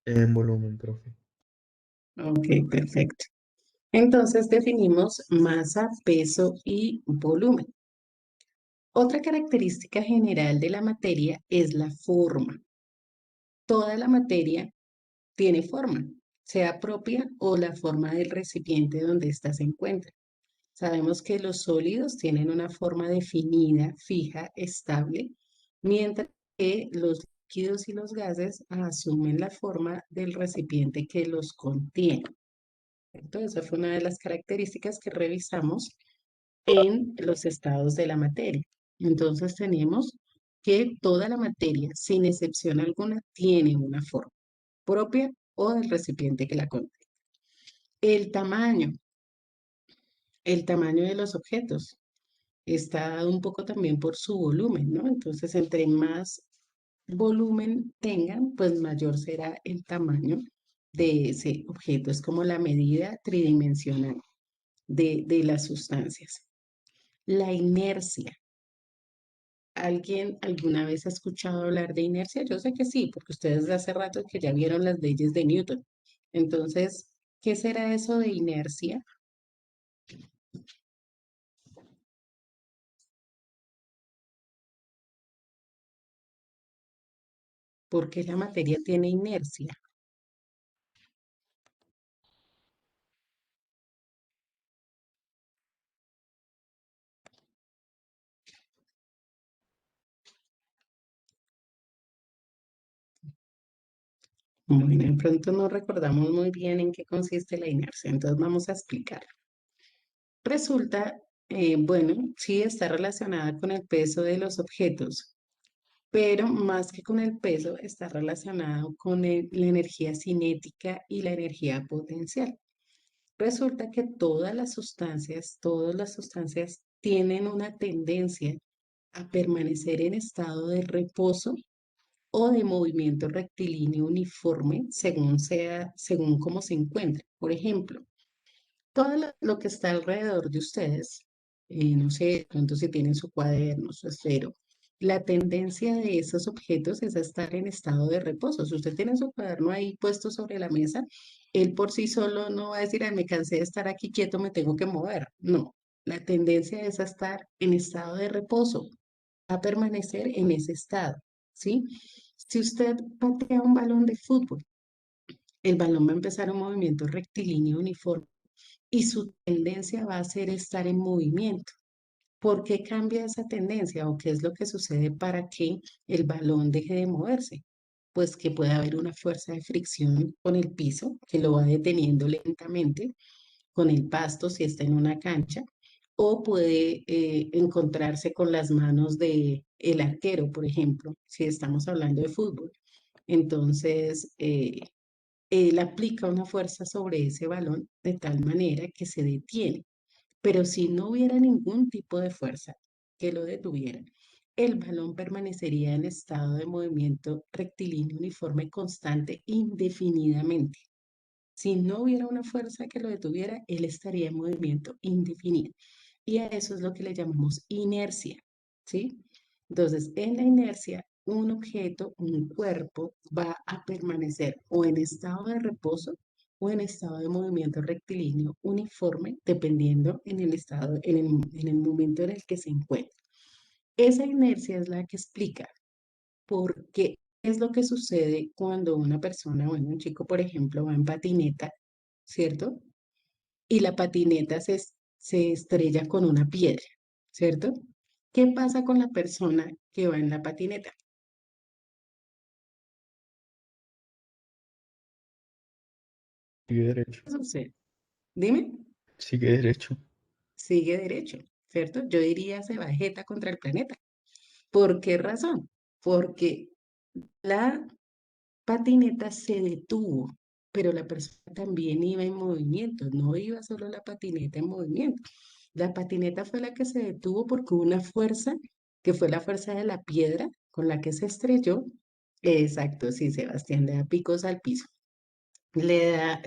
En volumen, profe. Ok, perfecto. Entonces definimos masa, peso y volumen. Otra característica general de la materia es la forma. Toda la materia tiene forma, sea propia o la forma del recipiente donde ésta se encuentra. Sabemos que los sólidos tienen una forma definida, fija, estable, mientras que los líquidos y los gases asumen la forma del recipiente que los contiene. Entonces, esa fue una de las características que revisamos en los estados de la materia. Entonces, tenemos que toda la materia, sin excepción alguna, tiene una forma propia o del recipiente que la contiene. El tamaño, el tamaño de los objetos está dado un poco también por su volumen, ¿no? Entonces, entre más volumen tengan, pues mayor será el tamaño de ese objeto. Es como la medida tridimensional de las sustancias. La inercia. ¿Alguien alguna vez ha escuchado hablar de inercia? Yo sé que sí, porque ustedes de hace rato que ya vieron las leyes de Newton. Entonces, ¿qué será eso de inercia? ¿Por qué la materia tiene inercia? Bueno, de pronto no recordamos muy bien en qué consiste la inercia, entonces vamos a explicar. Resulta, bueno, sí está relacionada con el peso de los objetos, pero más que con el peso está relacionado con la energía cinética y la energía potencial. Resulta que todas las sustancias tienen una tendencia a permanecer en estado de reposo o de movimiento rectilíneo uniforme según cómo se encuentre. Por ejemplo, todo lo que está alrededor de ustedes, no sé, de pronto si tienen su cuaderno, su esfero, la tendencia de esos objetos es a estar en estado de reposo. Si usted tiene su cuaderno ahí puesto sobre la mesa, él por sí solo no va a decir, ay, me cansé de estar aquí quieto, me tengo que mover. No, la tendencia es a estar en estado de reposo, a permanecer en ese estado, ¿sí? Si usted patea un balón de fútbol, el balón va a empezar un movimiento rectilíneo uniforme y su tendencia va a ser estar en movimiento. ¿Por qué cambia esa tendencia o qué es lo que sucede para que el balón deje de moverse? Pues que puede haber una fuerza de fricción con el piso que lo va deteniendo lentamente, con el pasto si está en una cancha, o puede encontrarse con las manos de el arquero, por ejemplo, si estamos hablando de fútbol. Entonces, él aplica una fuerza sobre ese balón de tal manera que se detiene. Pero si no hubiera ningún tipo de fuerza que lo detuviera, el balón permanecería en estado de movimiento rectilíneo uniforme constante indefinidamente. Si no hubiera una fuerza que lo detuviera, él estaría en movimiento indefinido. Y a eso es lo que le llamamos inercia, ¿sí? Entonces, en la inercia, un objeto, un cuerpo, va a permanecer o en estado de reposo o en estado de movimiento rectilíneo uniforme, dependiendo en el estado, en el momento en el que se encuentra. Esa inercia es la que explica por qué es lo que sucede cuando una persona, bueno, un chico, por ejemplo, va en patineta, ¿cierto? Y la patineta se estrella con una piedra, ¿cierto? ¿Qué pasa con la persona que va en la patineta? Sigue derecho. ¿Qué sucede? Dime, Sigue derecho. sigue derecho, ¿cierto? Yo diría se va jeta contra el planeta. ¿Por qué razón? Porque la patineta se detuvo, pero la persona también iba en movimiento, no iba solo la patineta en movimiento. La patineta fue la que se detuvo porque hubo una fuerza, que fue la fuerza de la piedra con la que se estrelló. Exacto, sí, Sebastián, le da picos al piso. Le da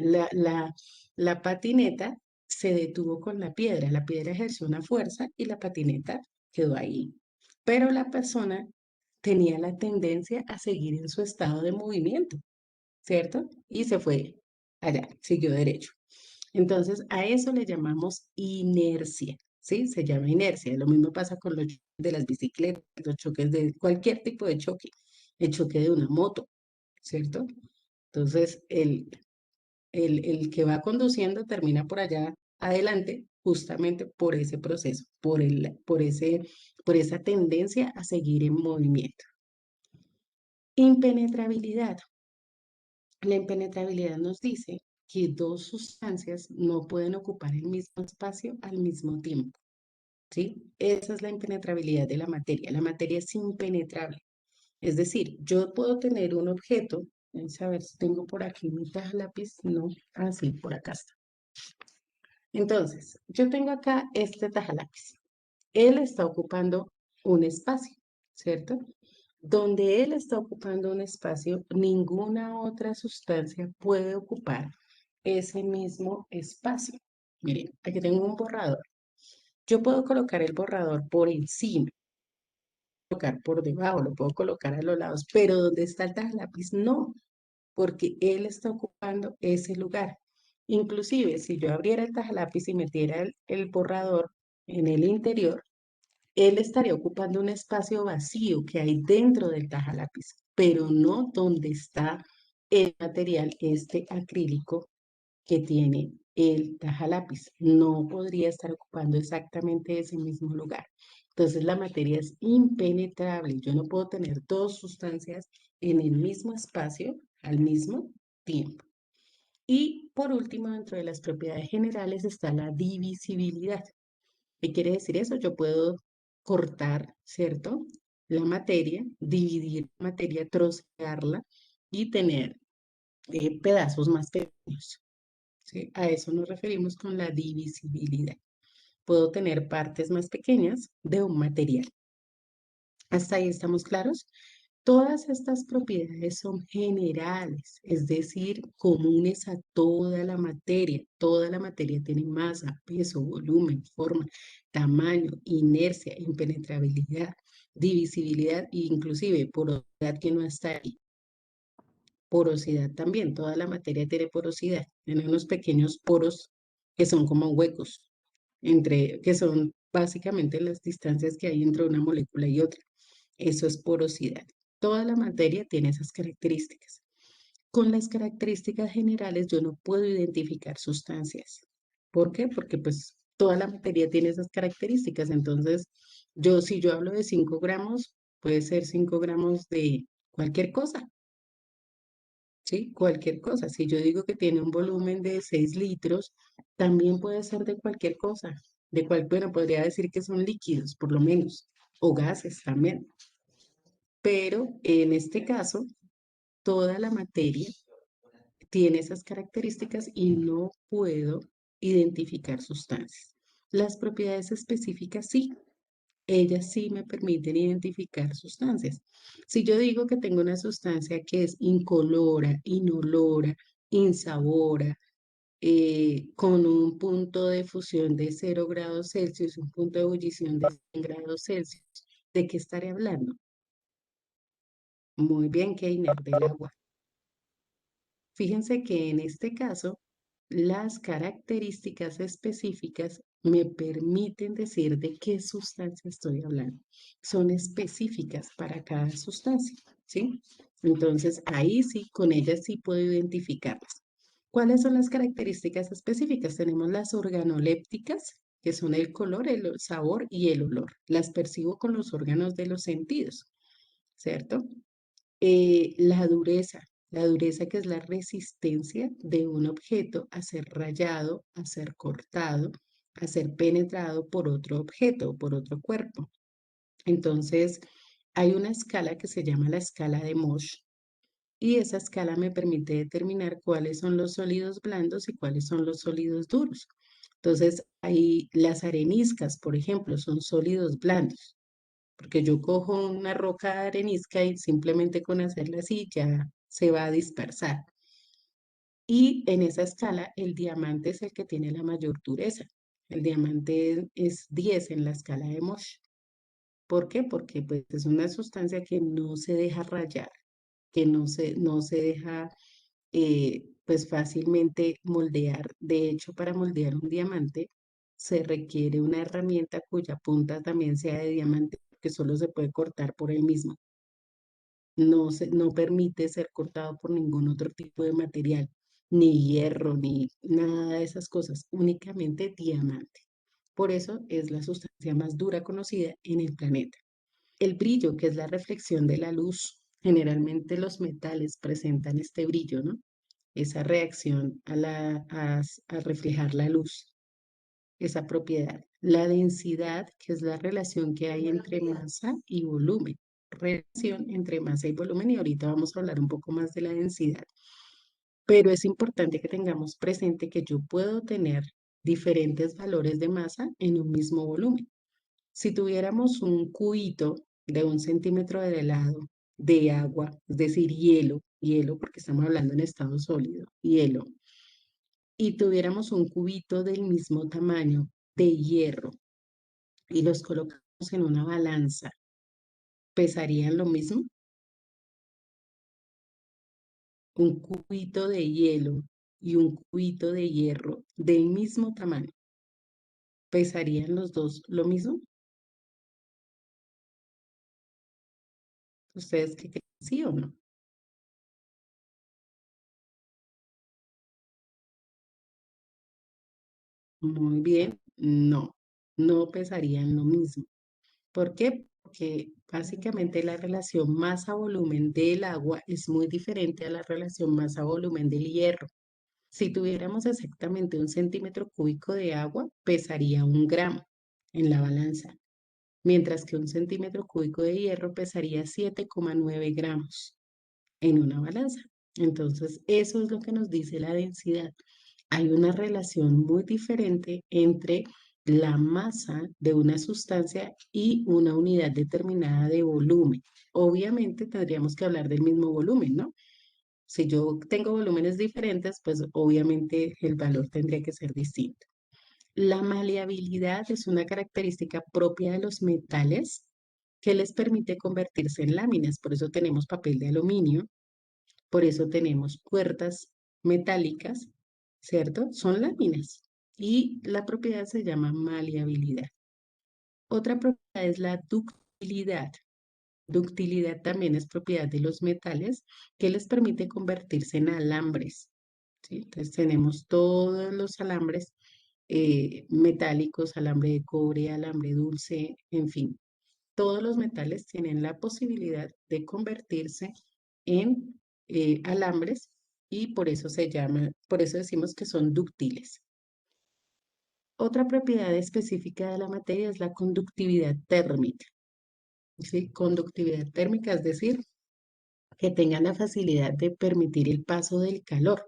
la patineta se detuvo con la piedra ejerció una fuerza y la patineta quedó ahí. Pero la persona tenía la tendencia a seguir en su estado de movimiento. ¿cierto? Y se fue allá, siguió derecho. Entonces, a eso le llamamos inercia, ¿sí? Se llama inercia. Lo mismo pasa con los choques de las bicicletas, los choques de cualquier tipo de choque, el choque de una moto, ¿cierto? Entonces, el que va conduciendo termina por allá adelante justamente por ese proceso, por esa tendencia a seguir en movimiento. Impenetrabilidad. La impenetrabilidad nos dice que dos sustancias no pueden ocupar el mismo espacio al mismo tiempo, ¿sí? Esa es la impenetrabilidad de la materia. La materia es impenetrable. Es decir, yo puedo tener un objeto, vamos a ver si tengo por aquí mi taja lápiz, no, sí, por acá está. Entonces, yo tengo acá este taja lápiz. Él está ocupando un espacio, ¿cierto? Donde él está ocupando un espacio, ninguna otra sustancia puede ocupar ese mismo espacio. Miren, aquí tengo un borrador. Yo puedo colocar el borrador por encima, colocar por debajo, lo puedo colocar a los lados, pero donde está el lápiz, no, porque él está ocupando ese lugar. Inclusive, si yo abriera el lápiz y metiera el borrador en el interior, él estaría ocupando un espacio vacío que hay dentro del lápiz, pero no donde está el material, este acrílico que tiene el lápiz. No podría estar ocupando exactamente ese mismo lugar. Entonces la materia es impenetrable. Yo no puedo tener dos sustancias en el mismo espacio al mismo tiempo. Y por último, dentro de las propiedades generales está la divisibilidad. ¿Qué quiere decir eso? Yo puedo cortar, ¿cierto? La materia, dividir la materia, trocearla y tener pedazos más pequeños, ¿sí? A eso nos referimos con la divisibilidad. Puedo tener partes más pequeñas de un material. ¿Hasta ahí estamos claros? Todas estas propiedades son generales, es decir, comunes a toda la materia. Toda la materia tiene masa, peso, volumen, forma, tamaño, inercia, impenetrabilidad, divisibilidad e inclusive porosidad que no está ahí. Porosidad también, toda la materia tiene porosidad. Tiene unos pequeños poros que son como huecos, que son básicamente las distancias que hay entre una molécula y otra. Eso es porosidad. Toda la materia tiene esas características. Con las características generales yo no puedo identificar sustancias. ¿Por qué? Porque pues toda la materia tiene esas características. Entonces, si yo hablo de 5 gramos, puede ser 5 gramos de cualquier cosa, ¿sí? Cualquier cosa. Si yo digo que tiene un volumen de 6 litros, también puede ser de cualquier cosa. Bueno, podría decir que son líquidos, por lo menos, o gases también. Pero en este caso, toda la materia tiene esas características y no puedo identificar sustancias. Las propiedades específicas sí, ellas sí me permiten identificar sustancias. Si yo digo que tengo una sustancia que es incolora, inolora, insabora, con un punto de fusión de 0 grados Celsius, un punto de ebullición de 100 grados Celsius, ¿de qué estaré hablando? Muy bien, Keiner, del agua. Fíjense que en este caso, las características específicas me permiten decir de qué sustancia estoy hablando. Son específicas para cada sustancia, ¿sí? Entonces, ahí sí, con ellas sí puedo identificarlas. ¿Cuáles son las características específicas? Tenemos las organolépticas, que son el color, el sabor y el olor. Las percibo con los órganos de los sentidos, ¿cierto? La dureza que es la resistencia de un objeto a ser rayado, a ser cortado, a ser penetrado por otro objeto, por otro cuerpo. Entonces, hay una escala que se llama la escala de Mohs y esa escala me permite determinar cuáles son los sólidos blandos y cuáles son los sólidos duros. Entonces, ahí las areniscas, por ejemplo, son sólidos blandos porque yo cojo una roca arenisca y simplemente con hacerla así ya se va a dispersar. Y en esa escala, el diamante es el que tiene la mayor dureza. El diamante es 10 en la escala de Mohs. ¿Por qué? Porque pues, es una sustancia que no se deja rayar, que no se deja pues fácilmente moldear. De hecho, para moldear un diamante se requiere una herramienta cuya punta también sea de diamante, que solo se puede cortar por el mismo. No permite ser cortado por ningún otro tipo de material, ni hierro, ni nada de esas cosas, únicamente diamante. Por eso es la sustancia más dura conocida en el planeta. El brillo, que es la reflexión de la luz, generalmente los metales presentan este brillo, ¿no? Esa reacción a reflejar la luz, esa propiedad. La densidad, que es la relación que hay entre masa y volumen. Relación entre masa y volumen, y ahorita vamos a hablar un poco más de la densidad. Pero es importante que tengamos presente que yo puedo tener diferentes valores de masa en un mismo volumen. Si tuviéramos un cubito de 1 centímetro de lado de agua, es decir, hielo, porque estamos hablando en estado sólido, hielo, y tuviéramos un cubito del mismo tamaño de hierro y los colocamos en una balanza, ¿pesarían lo mismo? Un cubito de hielo y un cubito de hierro del mismo tamaño, ¿pesarían los dos lo mismo? ¿Ustedes qué creen? ¿Sí o no? Muy bien, no, no pesarían lo mismo. ¿Por qué? Porque básicamente la relación masa-volumen del agua es muy diferente a la relación masa-volumen del hierro. Si tuviéramos exactamente 1 centímetro cúbico de agua, pesaría 1 gramo en la balanza, mientras que 1 centímetro cúbico de hierro pesaría 7,9 gramos en una balanza. Entonces, eso es lo que nos dice la densidad. Hay una relación muy diferente entre la masa de una sustancia y una unidad determinada de volumen. Obviamente tendríamos que hablar del mismo volumen, ¿no? Si yo tengo volúmenes diferentes, pues obviamente el valor tendría que ser distinto. La maleabilidad es una característica propia de los metales que les permite convertirse en láminas. Por eso tenemos papel de aluminio, por eso tenemos puertas metálicas, ¿cierto? Son láminas. Y la propiedad se llama maleabilidad. Otra propiedad es la ductilidad. Ductilidad también es propiedad de los metales que les permite convertirse en alambres, ¿sí? Entonces tenemos todos los alambres metálicos, alambre de cobre, alambre dulce, en fin, todos los metales tienen la posibilidad de convertirse en alambres y por eso por eso decimos que son dúctiles. Otra propiedad específica de la materia es la conductividad térmica, ¿sí? Conductividad térmica, es decir, que tengan la facilidad de permitir el paso del calor,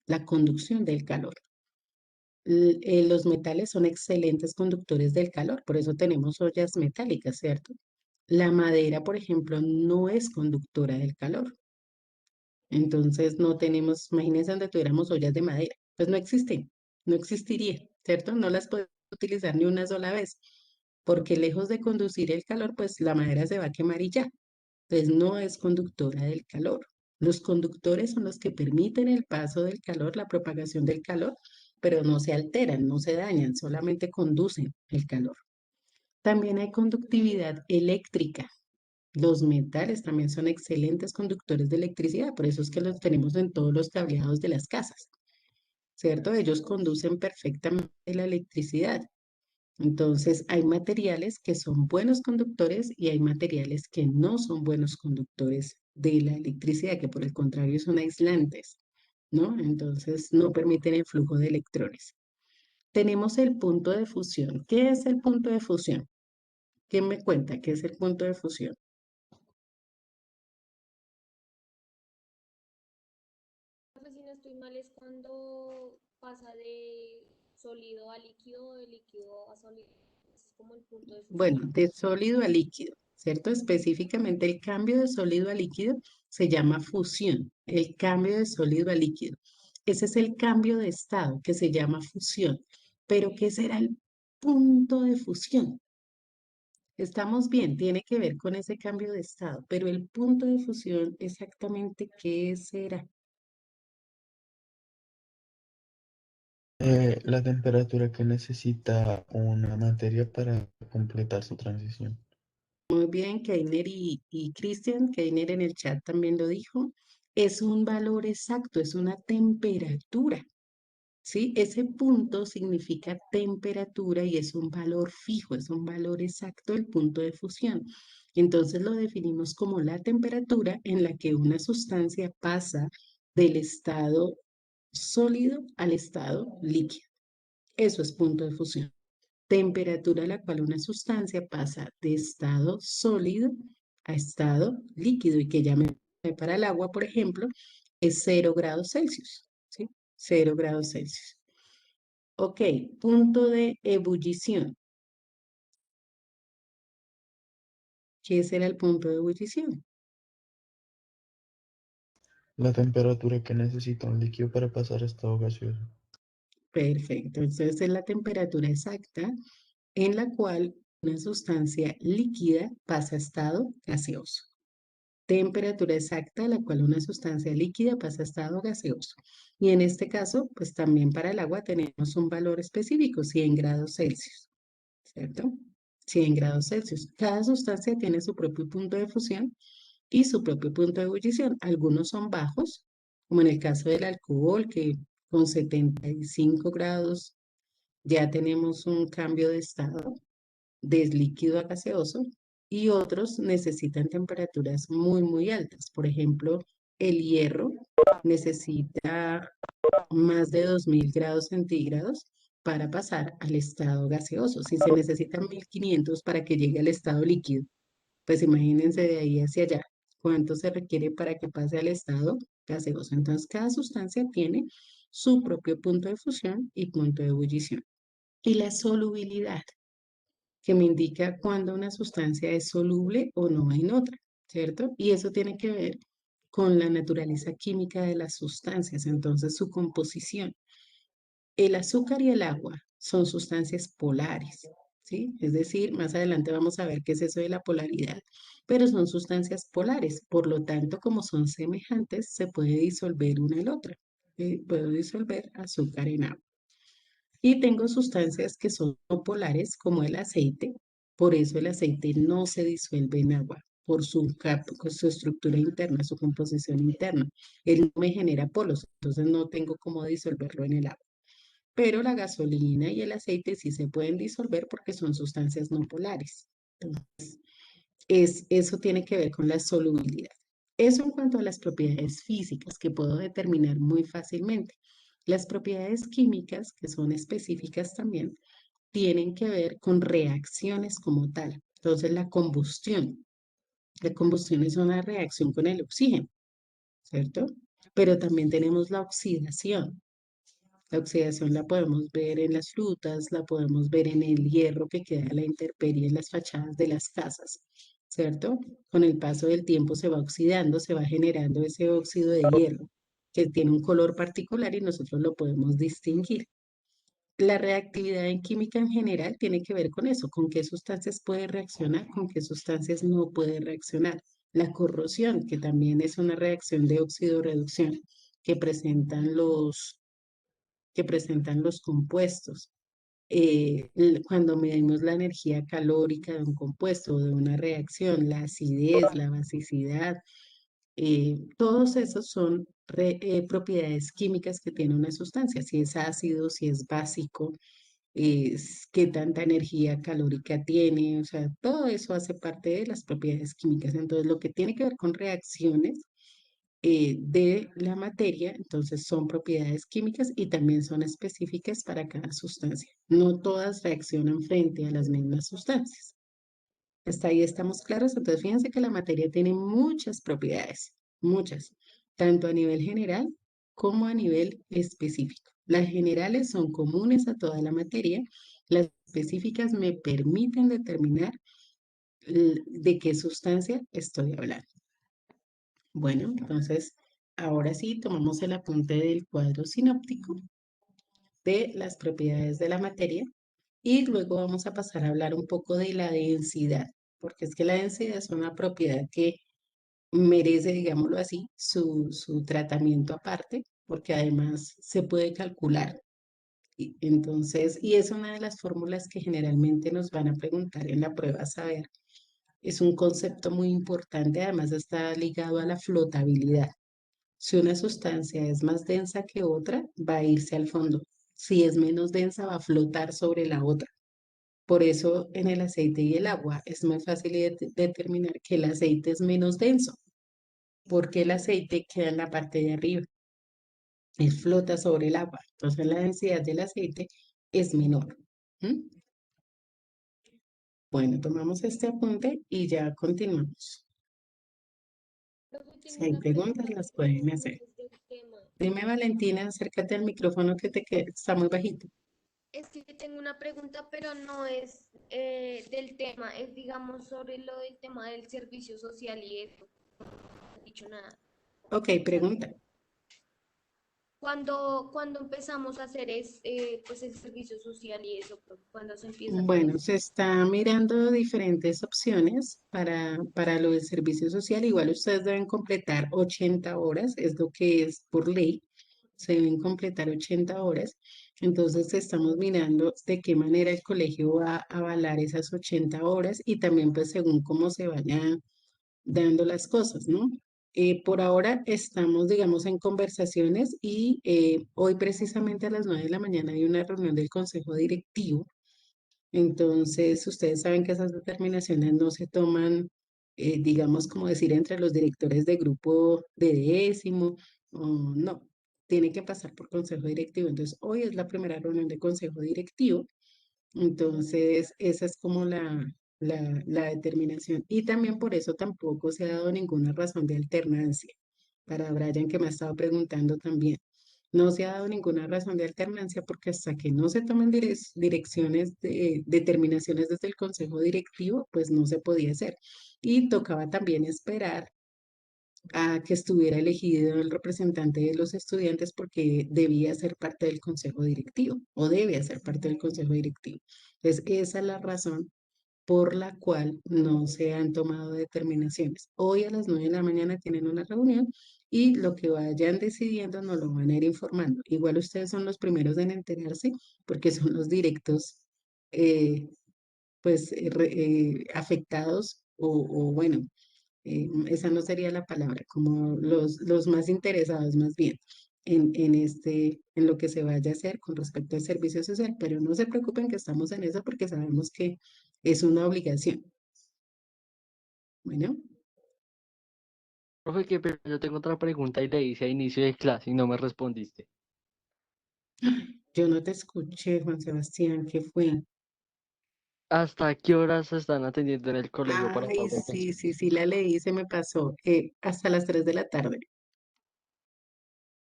la conducción del calor. Los metales son excelentes conductores del calor, por eso tenemos ollas metálicas, ¿cierto? La madera, por ejemplo, no es conductora del calor. Entonces no tenemos, imagínense donde tuviéramos ollas de madera, pues no existen, no existiría, ¿cierto? No las podemos utilizar ni una sola vez, porque lejos de conducir el calor, pues la madera se va a quemar y ya. Entonces no es conductora del calor. Los conductores son los que permiten el paso del calor, la propagación del calor, pero no se alteran, no se dañan, solamente conducen el calor. También hay conductividad eléctrica. Los metales también son excelentes conductores de electricidad, por eso es que los tenemos en todos los cableados de las casas, ¿cierto? Ellos conducen perfectamente la electricidad. Entonces, hay materiales que son buenos conductores y hay materiales que no son buenos conductores de la electricidad, que por el contrario son aislantes, ¿no? Entonces, no permiten el flujo de electrones. Tenemos el punto de fusión. ¿Qué es el punto de fusión? ¿Quién me cuenta qué es el punto de fusión? Pues si no estoy mal es cuando pasa de sólido a líquido, de líquido a sólido. Es como el punto de Bueno, fusión. de sólido a líquido, ¿cierto? Específicamente el cambio de sólido a líquido se llama fusión, el cambio de sólido a líquido. Ese es el cambio de estado que se llama fusión. Pero ¿qué será el punto de fusión? Estamos bien, tiene que ver con ese cambio de estado, pero el punto de fusión exactamente ¿qué será? La temperatura que necesita una materia para completar su transición. Muy bien, Keiner y Christian, Keiner en el chat también lo dijo, es un valor exacto, es una temperatura, ¿sí? Ese punto significa temperatura y es un valor fijo, es un valor exacto el punto de fusión. Entonces lo definimos como la temperatura en la que una sustancia pasa del estado sólido al estado líquido. Eso es punto de fusión. Temperatura a la cual una sustancia pasa de estado sólido a estado líquido y que ya me para el agua, por ejemplo, es 0 grados Celsius, ¿sí? 0 grados Celsius. Ok, punto de ebullición. ¿Qué será el punto de ebullición? La temperatura que necesita un líquido para pasar a estado gaseoso. Perfecto, entonces es la temperatura exacta en la cual una sustancia líquida pasa a estado gaseoso. Temperatura exacta a la cual una sustancia líquida pasa a estado gaseoso. Y en este caso, pues también para el agua tenemos un valor específico, 100 grados Celsius, ¿cierto? 100 grados Celsius. Cada sustancia tiene su propio punto de fusión y su propio punto de ebullición. Algunos son bajos, como en el caso del alcohol, que con 75 grados ya tenemos un cambio de estado de líquido a gaseoso y otros necesitan temperaturas muy, muy altas. Por ejemplo, el hierro necesita más de 2000 grados centígrados para pasar al estado gaseoso. Si se necesitan 1500 para que llegue al estado líquido, pues imagínense de ahí hacia allá cuánto se requiere para que pase al estado gaseoso. Entonces, cada sustancia tiene su propio punto de fusión y punto de ebullición. Y la solubilidad, que me indica cuando una sustancia es soluble o no en otra, ¿cierto? Y eso tiene que ver con la naturaleza química de las sustancias, entonces su composición. El azúcar y el agua son sustancias polares, ¿sí? Es decir, más adelante vamos a ver qué es eso de la polaridad, pero son sustancias polares, por lo tanto, como son semejantes, se puede disolver una en otra. Puedo disolver azúcar en agua. Y tengo sustancias que son no polares, como el aceite. Por eso el aceite no se disuelve en agua, por con su estructura interna, su composición interna. Él no me genera polos, entonces no tengo cómo disolverlo en el agua. Pero la gasolina y el aceite sí se pueden disolver porque son sustancias no polares. Entonces, eso tiene que ver con la solubilidad. Eso en cuanto a las propiedades físicas que puedo determinar muy fácilmente. Las propiedades químicas, que son específicas también, tienen que ver con reacciones como tal. Entonces, la combustión. La combustión es una reacción con el oxígeno, ¿cierto? Pero también tenemos la oxidación. La oxidación la podemos ver en las frutas, la podemos ver en el hierro que queda a la intemperie en las fachadas de las casas, ¿cierto? Con el paso del tiempo se va oxidando, se va generando ese óxido de hierro que tiene un color particular y nosotros lo podemos distinguir. La reactividad en química en general tiene que ver con eso, con qué sustancias puede reaccionar, con qué sustancias no puede reaccionar. La corrosión, que también es una reacción de óxido-reducción que presentan los compuestos. Cuando medimos la energía calórica de un compuesto o de una reacción, la acidez, la basicidad, todos esos son propiedades químicas que tiene una sustancia, si es ácido, si es básico, qué tanta energía calórica tiene, o sea, todo eso hace parte de las propiedades químicas. Entonces, lo que tiene que ver con reacciones de la materia, entonces son propiedades químicas y también son específicas para cada sustancia. No todas reaccionan frente a las mismas sustancias. Hasta ahí estamos claros. Entonces, fíjense que la materia tiene muchas propiedades, muchas, tanto a nivel general como a nivel específico. Las generales son comunes a toda la materia, las específicas me permiten determinar de qué sustancia estoy hablando. Bueno, entonces, ahora sí, tomamos el apunte del cuadro sinóptico de las propiedades de la materia y luego vamos a pasar a hablar un poco de la densidad, porque es que la densidad es una propiedad que merece, digámoslo así, su tratamiento aparte, porque además se puede calcular Entonces, y es una de las fórmulas que generalmente nos van a preguntar en la prueba a saber. Es un concepto muy importante, además está ligado a la flotabilidad. Si una sustancia es más densa que otra, va a irse al fondo. Si es menos densa, va a flotar sobre la otra. Por eso en el aceite y el agua es muy fácil determinar que el aceite es menos denso, porque el aceite queda en la parte de arriba, él flota sobre el agua. Entonces la densidad del aceite es menor. ¿Mm? Bueno, tomamos este apunte y ya continuamos. Profe, Si tengo hay una preguntas, pregunta, las pero pueden no hacer. es del tema. Dime, Valentina, acércate al micrófono que está muy bajito. Es que tengo una pregunta, pero no es del tema, es digamos sobre lo del tema del servicio social y eso. No he dicho nada. Ok, O sea, pregunta. cuando empezamos a hacer pues el servicio social y eso, profe, cuando se empieza con Bueno, eso. se está mirando diferentes opciones para lo del servicio social. Igual ustedes deben completar 80 horas, es lo que es por ley. Se deben completar 80 horas. Entonces estamos mirando de qué manera el colegio va a avalar esas 80 horas y también pues según cómo se vayan dando las cosas, ¿no? Por ahora estamos, digamos, en conversaciones y hoy precisamente a las 9 de la mañana hay una reunión del consejo directivo. Entonces, ustedes saben que esas determinaciones no se toman, digamos, como decir, entre los directores de grupo de décimo, o no, tiene que pasar por consejo directivo. Entonces, hoy es la primera reunión de consejo directivo. Entonces, esa es como la determinación. Y también por eso tampoco se ha dado ninguna razón de alternancia. Para Brian, que me ha estado preguntando también. No se ha dado ninguna razón de alternancia porque hasta que no se tomen direcciones de determinaciones desde el consejo directivo, pues no se podía hacer. Y tocaba también esperar a que estuviera elegido el representante de los estudiantes porque debía ser parte del consejo directivo o debe ser parte del consejo directivo. Entonces, esa es la razón por la cual no se han tomado determinaciones. Hoy a las 9 de la mañana tienen una reunión y lo que vayan decidiendo nos lo van a ir informando. Igual ustedes son los primeros en enterarse porque son los directos, eh, pues, afectados o bueno, esa no sería la palabra, como los más interesados más bien en lo que se vaya a hacer con respecto al servicio social, pero no se preocupen que estamos en eso porque sabemos que es una obligación. Bueno, Profe, yo tengo otra pregunta y le hice a inicio de clase y no me respondiste. yo no te escuché, Juan Sebastián, ¿qué fue? ¿Hasta qué horas se están atendiendo en el colegio para Ay, poder sí, pensar? sí, sí, la leí, se me pasó. Hasta las 3 de la tarde.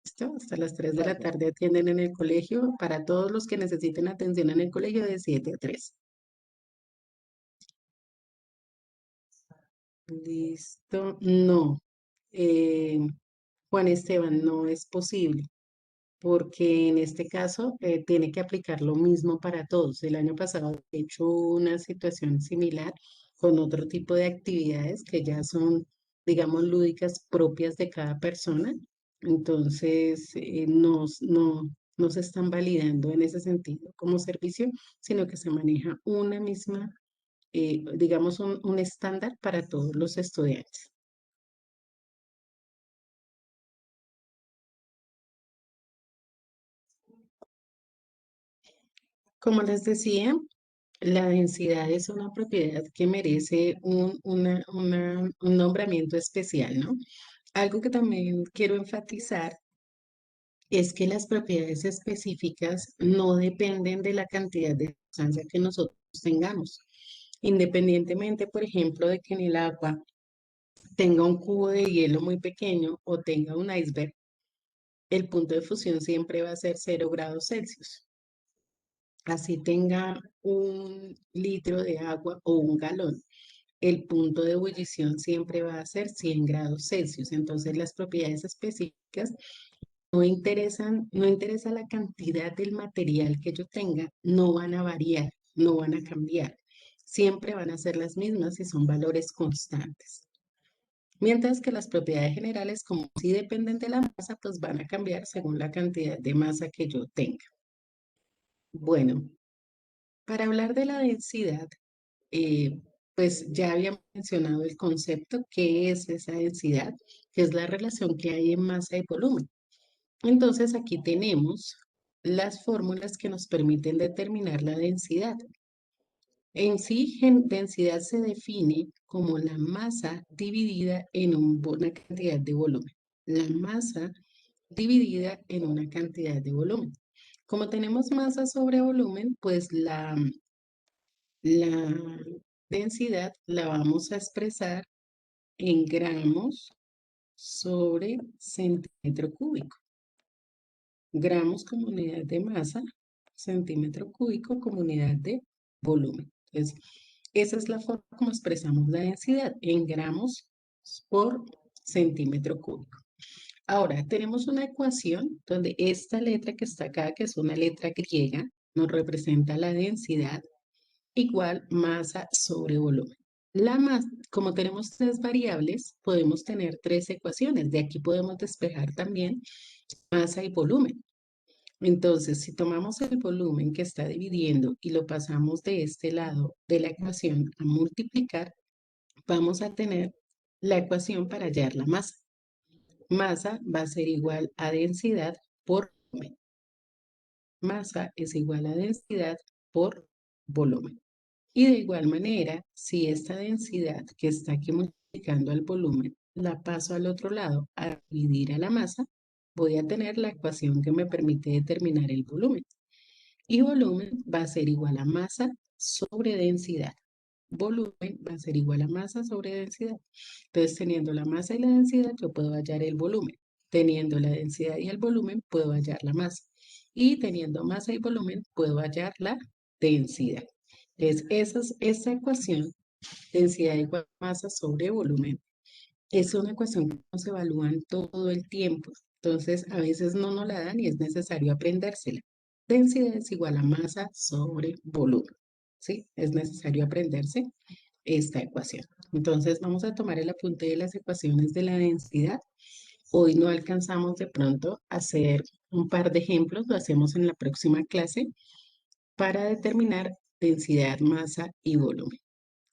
¿Listo? Hasta las 3 de la Gracias. tarde atienden en el colegio para todos los que necesiten atención en el colegio de 7 a 3. Listo. No, eh, Juan Esteban, no es posible, porque en este caso tiene que aplicar lo mismo para todos. El año pasado he hecho una situación similar con otro tipo de actividades que ya son, digamos, lúdicas propias de cada persona. Entonces, no se están validando en ese sentido como servicio, sino que se maneja una misma, digamos, un estándar para todos los estudiantes. Como les decía, la densidad es una propiedad que merece un nombramiento especial, ¿no? Algo que también quiero enfatizar es que las propiedades específicas no dependen de la cantidad de sustancia que nosotros tengamos. Independientemente, por ejemplo, de que en el agua tenga un cubo de hielo muy pequeño o tenga un iceberg, el punto de fusión siempre va a ser 0 grados Celsius. Así tenga un litro de agua o un galón, el punto de ebullición siempre va a ser 100 grados Celsius. Entonces, las propiedades específicas no interesa la cantidad del material que yo tenga, no van a variar, no van a cambiar. Siempre van a ser las mismas y son valores constantes. Mientras que las propiedades generales, como sí dependen de la masa, pues van a cambiar según la cantidad de masa que yo tenga. Bueno, para hablar de la densidad, eh, pues ya habíamos mencionado el concepto, ¿qué es esa densidad? Que es la relación que hay en masa y volumen. Entonces aquí tenemos las fórmulas que nos permiten determinar la densidad. En sí, densidad se define como la masa dividida en una cantidad de volumen. La masa dividida en una cantidad de volumen. Como tenemos masa sobre volumen, pues la densidad la vamos a expresar en gramos sobre centímetro cúbico. Gramos como unidad de masa, centímetro cúbico como unidad de volumen. Entonces, esa es la forma como expresamos la densidad en gramos por centímetro cúbico. Ahora, tenemos una ecuación donde esta letra que está acá, que es una letra griega, nos representa la densidad igual masa sobre volumen. Como tenemos tres variables, podemos tener tres ecuaciones. De aquí podemos despejar también masa y volumen. Entonces, si tomamos el volumen que está dividiendo y lo pasamos de este lado de la ecuación a multiplicar, vamos a tener la ecuación para hallar la masa. Masa va a ser igual a densidad por volumen. Masa es igual a densidad por volumen. Y de igual manera, si esta densidad que está aquí multiplicando al volumen la paso al otro lado a dividir a la masa, voy a tener la ecuación que me permite determinar el volumen. Y volumen va a ser igual a masa sobre densidad. Volumen va a ser igual a masa sobre densidad. Entonces, teniendo la masa y la densidad, yo puedo hallar el volumen. Teniendo la densidad y el volumen, puedo hallar la masa. Y teniendo masa y volumen, puedo hallar la densidad. Entonces, esa ecuación, densidad igual a masa sobre volumen, es una ecuación que nos evalúan todo el tiempo. Entonces, a veces no nos la dan y es necesario aprendérsela. Densidad es igual a masa sobre volumen. ¿Sí? Es necesario aprenderse esta ecuación. Entonces, vamos a tomar el apunte de las ecuaciones de la densidad. Hoy no alcanzamos de pronto a hacer un par de ejemplos, lo hacemos en la próxima clase para determinar densidad, masa y volumen.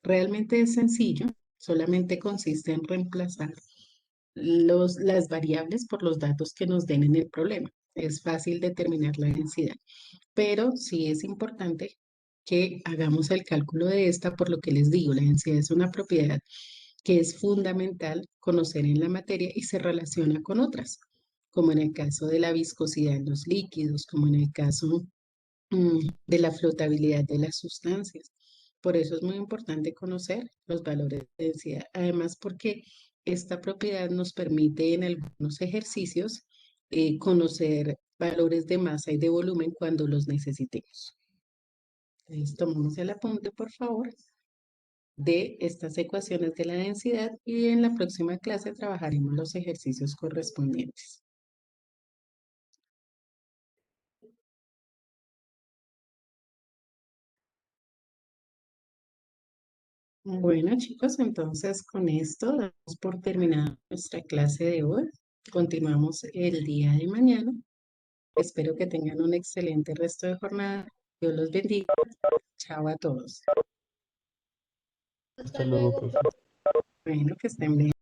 Realmente es sencillo, solamente consiste en reemplazar las variables por los datos que nos den en el problema. Es fácil determinar la densidad, pero sí es importante que hagamos el cálculo de esta, por lo que les digo, la densidad es una propiedad que es fundamental conocer en la materia y se relaciona con otras, como en el caso de la viscosidad en los líquidos, como en el caso de la flotabilidad de las sustancias. Por eso es muy importante conocer los valores de densidad. Además, porque esta propiedad nos permite en algunos ejercicios conocer valores de masa y de volumen cuando los necesitemos. Entonces, tomemos el apunte, por favor, de estas ecuaciones de la densidad y en la próxima clase trabajaremos los ejercicios correspondientes. Bueno, chicos, entonces con esto damos por terminada nuestra clase de hoy. Continuamos el día de mañana. Espero que tengan un excelente resto de jornada. Dios los bendiga. Chao a todos. Hasta Hasta luego, luego. profe. Bueno, que estén bien.